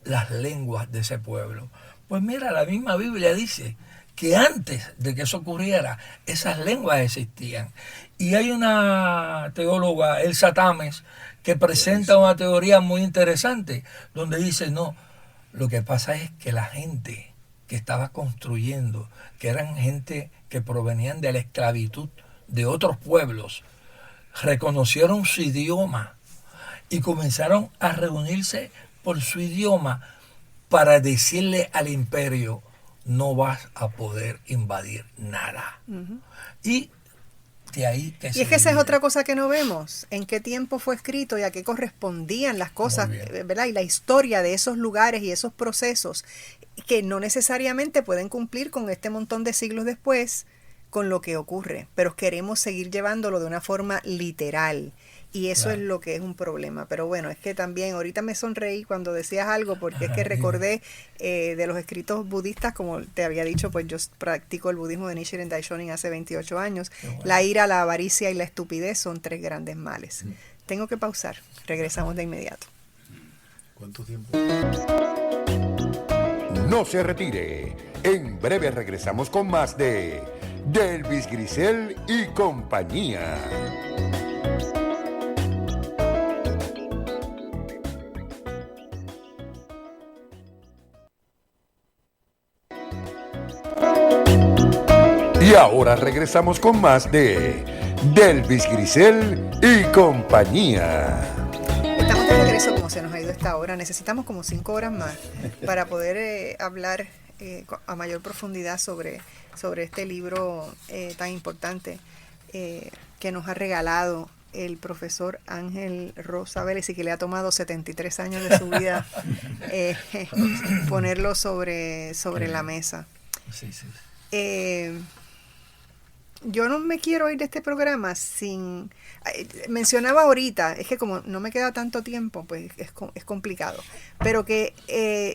las lenguas de ese pueblo. Pues mira, la misma Biblia dice que antes de que eso ocurriera, esas lenguas existían. Y hay una teóloga, Elsa Tames, que presenta una teoría muy interesante, donde dice, no, lo que pasa es que la gente que estaba construyendo, que eran gente que provenían de la esclavitud de otros pueblos, reconocieron su idioma y comenzaron a reunirse por su idioma para decirle al imperio, no vas a poder invadir nada. Uh-huh. Y de ahí que y es que esa es otra cosa que no vemos, en qué tiempo fue escrito y a qué correspondían las cosas, ¿verdad? Y la historia de esos lugares y esos procesos que no necesariamente pueden cumplir con este montón de siglos después con lo que ocurre, pero queremos seguir llevándolo de una forma literal. Y eso es lo que es un problema. Pero bueno, es que también ahorita me sonreí cuando decías algo, porque es que recordé de los escritos budistas, como te había dicho, pues yo practico el budismo de Nichiren Daishonin hace 28 años. Bueno. La ira, la avaricia y la estupidez son 3 grandes males. Tengo que pausar. Regresamos de inmediato. ¿Cuánto tiempo? No se retire. En breve regresamos con más de Delvis Grisel y compañía. Y ahora regresamos con más de Delvis Grisel y compañía. Estamos de regreso eso como se nos ha ido esta hora. Necesitamos como 5 horas más para poder hablar a mayor profundidad sobre este libro tan importante que nos ha regalado el profesor Ángel Rosa Vélez y que le ha tomado 73 años de su vida ponerlo sobre la mesa. Sí, sí. Yo no me quiero ir de este programa sin... mencionaba ahorita, es que como no me queda tanto tiempo, pues es complicado. Pero que,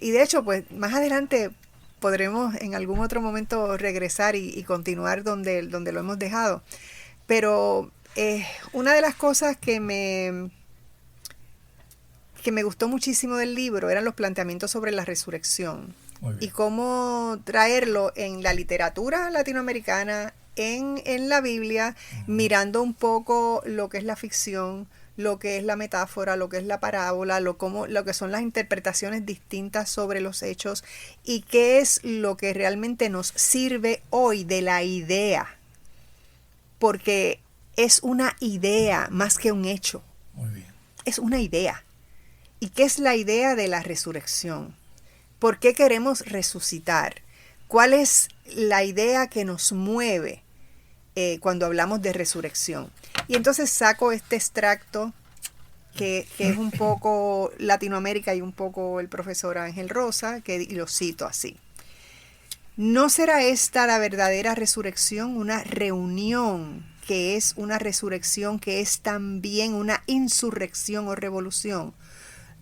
y de hecho, pues más adelante podremos en algún otro momento regresar y continuar donde lo hemos dejado. Pero una de las cosas que me gustó muchísimo del libro eran los planteamientos sobre la resurrección y cómo traerlo en la literatura latinoamericana, en la Biblia, mirando un poco lo que es la ficción, lo que es la metáfora, lo que es la parábola, lo que son las interpretaciones distintas sobre los hechos y qué es lo que realmente nos sirve hoy de la idea, porque es una idea más que un hecho. Muy bien. Es una idea. ¿Y qué es la idea de la resurrección? ¿Por qué queremos resucitar? ¿Cuál es la idea que nos mueve cuando hablamos de resurrección? Y entonces saco este extracto que es un poco Latinoamérica y un poco el profesor Ángel Rosa, y lo cito así. ¿No será esta la verdadera resurrección, una reunión que es una resurrección, que es también una insurrección o revolución?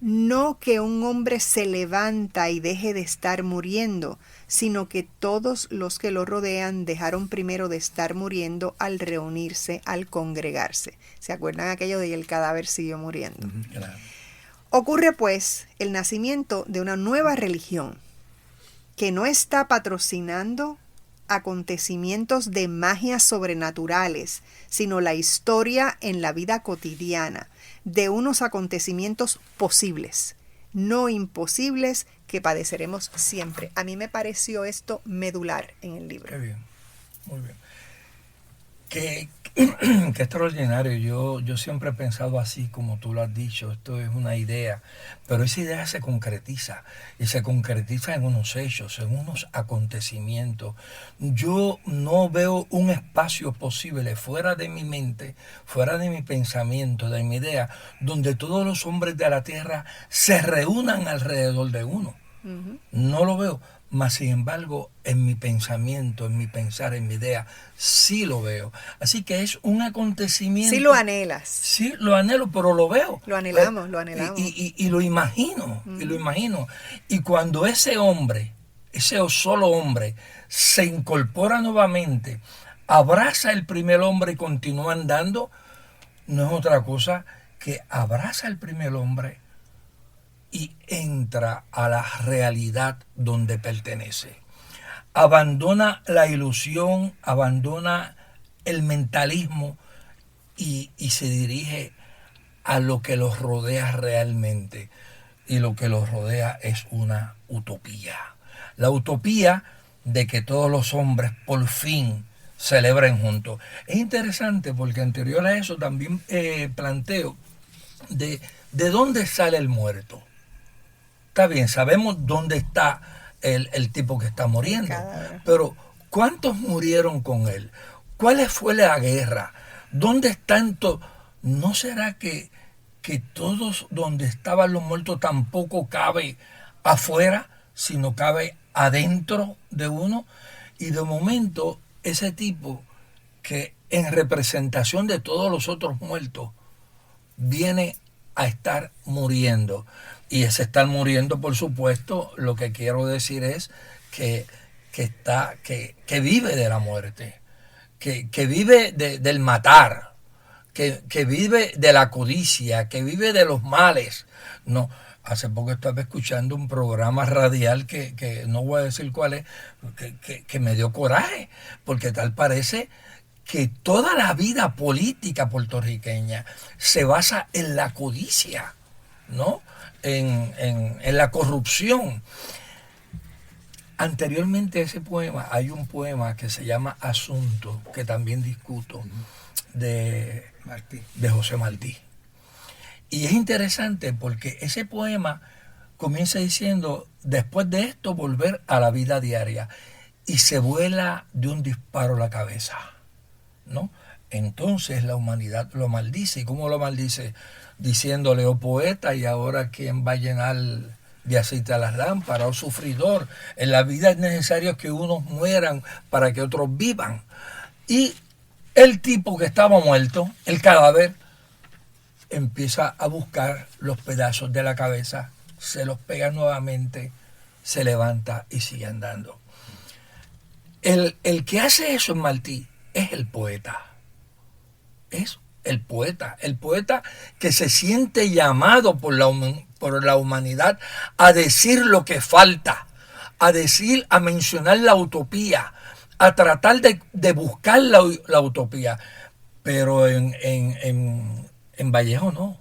No que un hombre se levanta y deje de estar muriendo, sino que todos los que lo rodean dejaron primero de estar muriendo al reunirse, al congregarse. ¿Se acuerdan aquello de el cadáver siguió muriendo? Claro. Ocurre pues el nacimiento de una nueva religión que no está patrocinando acontecimientos de magia sobrenaturales, sino la historia en la vida cotidiana de unos acontecimientos posibles, no imposibles, que padeceremos siempre. A mí me pareció esto medular en el libro. Qué bien, muy bien. Qué extraordinario. Yo siempre he pensado así, como tú lo has dicho. Esto es una idea, pero esa idea se concretiza, y se concretiza en unos hechos, en unos acontecimientos. Yo no veo un espacio posible fuera de mi mente, fuera de mi pensamiento, de mi idea, donde todos los hombres de la tierra se reúnan alrededor de uno. No lo veo. Mas, sin embargo, en mi pensamiento, en mi pensar, en mi idea, sí lo veo. Así que es un acontecimiento. Sí lo anhelas. Sí, lo anhelo, pero lo veo. Lo anhelamos, lo anhelamos. Y lo imagino, y lo imagino. Y cuando ese hombre, ese solo hombre, se incorpora nuevamente, abraza el primer hombre y continúa andando, no es otra cosa que abraza el primer hombre y entra a la realidad donde pertenece. Abandona la ilusión, abandona el mentalismo y se dirige a lo que los rodea realmente. Y lo que los rodea es una utopía. La utopía de que todos los hombres por fin celebren juntos. Es interesante porque anterior a eso también planteo de dónde sale el muerto. Está bien, sabemos dónde está el tipo que está muriendo, pero ¿cuántos murieron con él? ¿Cuál fue la guerra? ¿Dónde están todos? ¿No será que todos donde estaban los muertos tampoco cabe afuera, sino cabe adentro de uno? Y de momento ese tipo que en representación de todos los otros muertos viene a estar muriendo. Y ese estar muriendo, por supuesto, lo que quiero decir es que vive de la muerte, que vive del matar, que vive de la codicia, que vive de los males. No, hace poco estaba escuchando un programa radial que no voy a decir cuál es, que me dio coraje, porque tal parece que toda la vida política puertorriqueña se basa en la codicia, ¿no? En la corrupción. Anteriormente a ese poema hay un poema que se llama Asunto, que también discuto, de José Martí. Y es interesante porque ese poema comienza diciendo, después de esto volver a la vida diaria, y se vuela de un disparo la cabeza, ¿no? Entonces la humanidad lo maldice. ¿Y cómo lo maldice? Diciéndole, oh poeta, y ahora quién va a llenar de aceite a las lámparas, oh sufridor. En la vida es necesario que unos mueran para que otros vivan. Y el tipo que estaba muerto, el cadáver, empieza a buscar los pedazos de la cabeza, se los pega nuevamente, se levanta y sigue andando. El que hace eso en Martí es el poeta. Es el poeta que se siente llamado por la humanidad a decir lo que falta, a mencionar la utopía, a tratar de buscar la utopía. Pero en Vallejo no.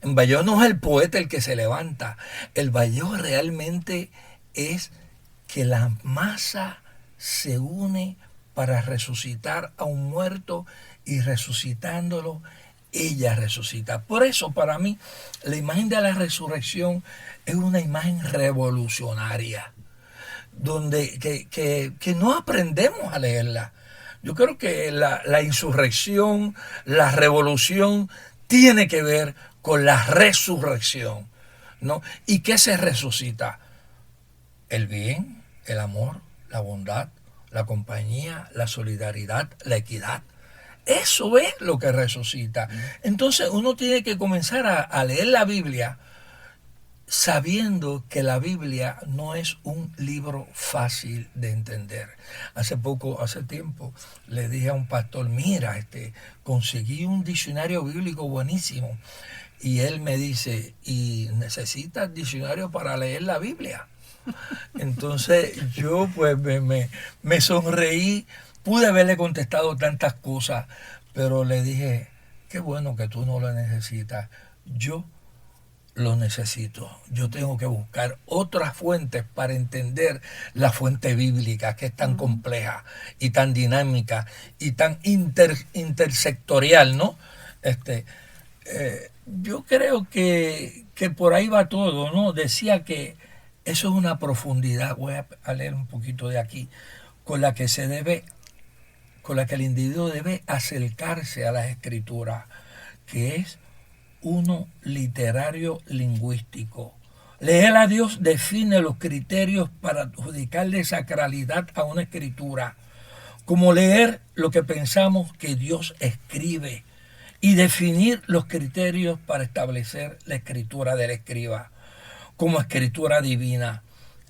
En Vallejo no es el poeta el que se levanta. El Vallejo realmente es que la masa se une para resucitar a un muerto, y resucitándolo, ella resucita. Por eso, para mí, la imagen de la resurrección es una imagen revolucionaria, donde que no aprendemos a leerla. Yo creo que la insurrección, la revolución, tiene que ver con la resurrección, ¿no? ¿Y qué se resucita? El bien, el amor, la bondad, la compañía, la solidaridad, la equidad. Eso es lo que resucita. Entonces uno tiene que comenzar a leer la Biblia sabiendo que la Biblia no es un libro fácil de entender. Hace tiempo, le dije a un pastor, mira, conseguí un diccionario bíblico buenísimo. Y él me dice, ¿y necesitas diccionario para leer la Biblia? Entonces yo pues me sonreí, pude haberle contestado tantas cosas, pero le dije, qué bueno que tú no lo necesitas, yo lo necesito. Yo tengo que buscar otras fuentes para entender la fuente bíblica, que es tan compleja y tan dinámica y tan intersectorial, ¿no? Yo creo que por ahí va todo, ¿no? Decía que eso es una profundidad, voy a leer un poquito de aquí, con la que el individuo debe acercarse a las escrituras, que es uno literario lingüístico. Leer a Dios define los criterios para adjudicarle sacralidad a una escritura, como leer lo que pensamos que Dios escribe y definir los criterios para establecer la escritura del escriba como escritura divina.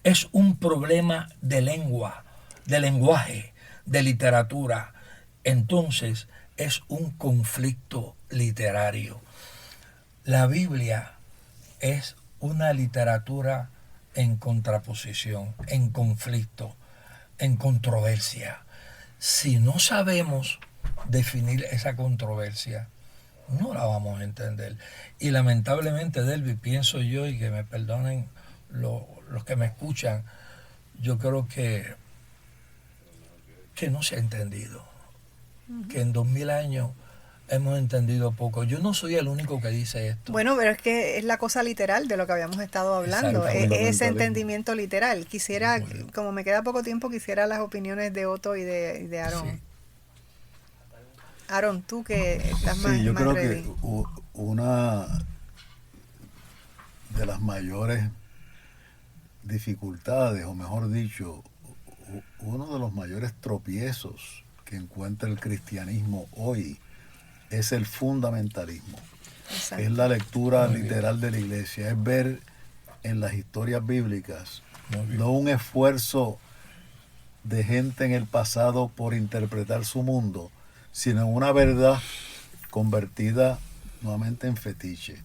Es un problema de lengua, de lenguaje, de literatura. Entonces es un conflicto literario. La Biblia es una literatura en contraposición, en conflicto, en controversia. Si no sabemos definir esa controversia, no la vamos a entender. Y lamentablemente, Delby, pienso yo, y que me perdonen los que me escuchan, yo creo que no se ha entendido. Que en 2000 años hemos entendido poco. Yo no soy el único que dice esto. Bueno, pero es que es la cosa literal de lo que habíamos estado hablando, es ese entendimiento literal. Quisiera, como me queda poco tiempo, quisiera las opiniones de Otto y de Aarón. Sí. Aarón, tú que estás más yo creo ready. Que una de las mayores dificultades, o mejor dicho, uno de los mayores tropiezos que encuentra el cristianismo hoy es el fundamentalismo. Exacto. Es la lectura literal de la iglesia, es ver en las historias bíblicas no un esfuerzo de gente en el pasado por interpretar su mundo, sino una verdad convertida nuevamente en fetiche.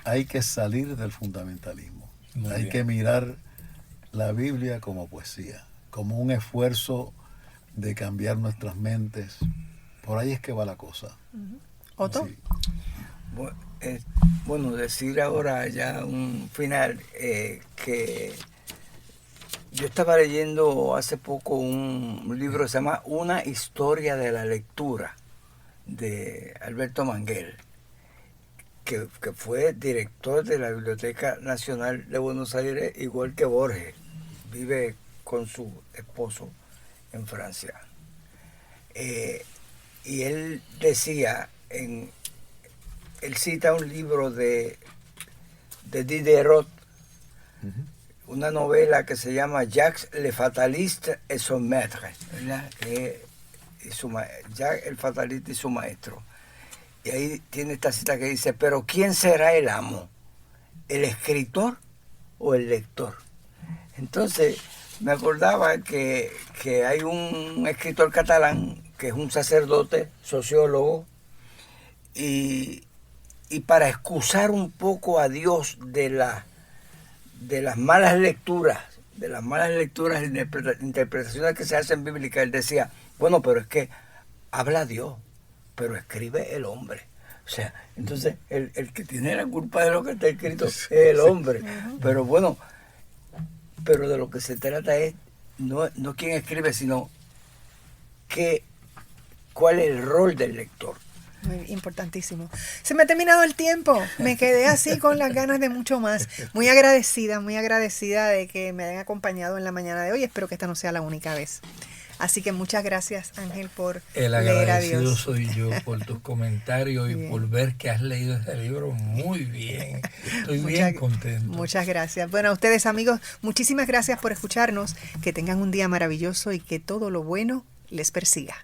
Hay que salir del fundamentalismo. Hay que mirar la Biblia como poesía, como un esfuerzo de cambiar nuestras mentes. Por ahí es que va la cosa. ¿Otto? Sí. Bueno, decir ahora ya un final, que yo estaba leyendo hace poco un libro que se llama Una historia de la lectura, de Alberto Manguel, que fue director de la Biblioteca Nacional de Buenos Aires, igual que Borges. Vive con su esposo en Francia. Y él decía, él cita un libro de Diderot, una novela que se llama Jacques le Fataliste et son maître, Jacques el Fatalista y su maestro. Y ahí tiene esta cita que dice, pero ¿quién será el amo? ¿El escritor o el lector? Entonces me acordaba que hay un escritor catalán que es un sacerdote, sociólogo, y para excusar un poco a Dios de las malas lecturas, interpretaciones que se hacen bíblicas, él decía, bueno, pero es que habla Dios, pero escribe el hombre. O sea, entonces el que tiene la culpa de lo que está escrito es el hombre. Pero bueno, pero de lo que se trata es no quién escribe, sino cuál es el rol del lector. Muy importantísimo. Se me ha terminado el tiempo. Me quedé así con las ganas de mucho más. Muy agradecida de que me hayan acompañado en la mañana de hoy. Espero que esta no sea la única vez. Así que muchas gracias, Ángel, por el leer a agradecido Dios. Soy yo por tus comentarios y por ver que has leído este libro muy bien. Estoy bien contento. Muchas gracias. Bueno, a ustedes, amigos, muchísimas gracias por escucharnos. Que tengan un día maravilloso y que todo lo bueno les persiga.